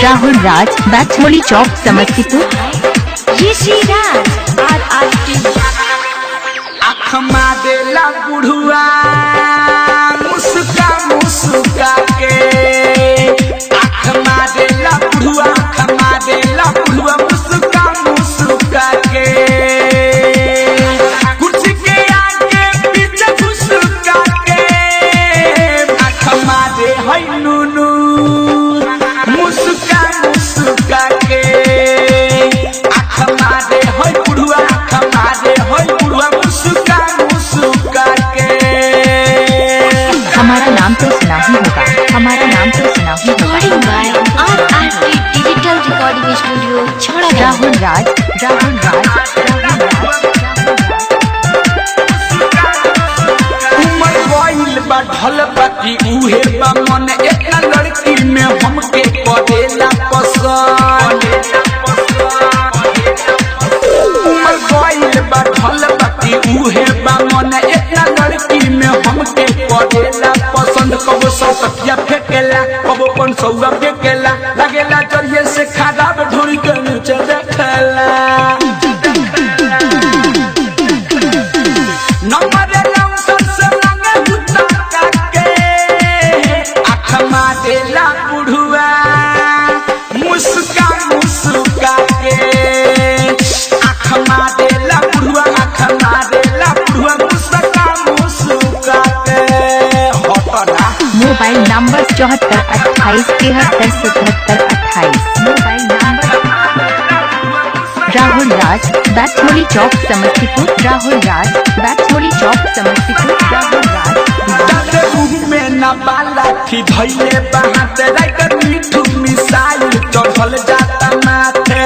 राहुल राज, बैचमोली चौक, समस्तीपुर। ये श्री राज आँख मारेला बुढ़ुआ मुस्का मुस्का के, आँख मारेला बुढ़ुआ, आँख मारेला बुढ़ुआ मुस्का मुस्का के, कुर्सी के आगे पीछे मुस्का के, आँख मारे है नूनू मुस्का मुस्का के, आँख मारे है बुढ़ुआ, आँख मारे है बुढ़ुआ मुस्का मुस्का के। हमारा नाम तो सुना ही होगा, हमारा नाम तो सुना ही रिकॉर्डिंग बाय होगा। RRT डिजिटल रिकॉर्डिंग स्टूडियो छोड़ा। राहुल राज, राहुल राज, राहुल राज। उमर गइल बा ढल बाकी उहे बा मन, इतना लड़की में हमके करेला पसंद। उमर गइल बा ढल बाकी उहे बा मन, इतना लड़की में हमके करेला पसंद। कबो सौतकिया फेंकेला, कबो पंसौआ फेंकेला, लगेला जरिए से खराब ढोरी के नीचे देखला। नंबर लाउंसर से मांगे गुत्ता काके, आँख मारेला बुढ़ुआ मुस्का मुस्का के, आँख मारेला बुढ़ुआ, आँख मारेला बुढ़ुआ मुस्का मुस्का के। हटना mobile number 74 28 73 77 28। Mobile number Rahul Raj, Baichmoli Chowk, Samastipur. Rahul Raj, Baichmoli Chowk, Samastipur. Rahul Raj. दादे मुँह में न बाला थी धैले बहात, राइटर मिठू मिसाइल चढ़ल जाता माथे।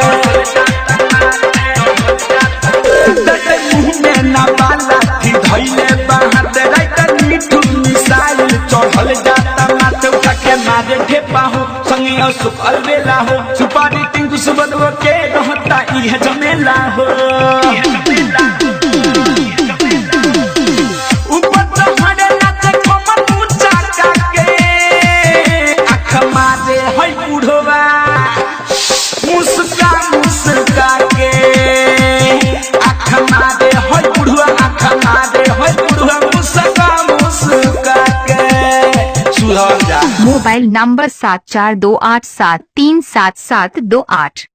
दादे मुँह में न बाला थी धैले बहात, राइटर मिठू मिसाइल चढ़ल जाता माथे। उठा के मारे ढेपा हो संगी अशोक अलबेला हो, सुपारी टिंकू सुबदवा के रहता इह जमेला हो। ऊपर चढ़े नाचे कमर ऊंचा काके, आँख मारे है बुढ़वा मुस्का मुस्का के, आँख मारे है बुढ़वा, आँख मारे है बुढ़वा मुस्का मुस्का के। सुधर जा। Mobile number 7428737728।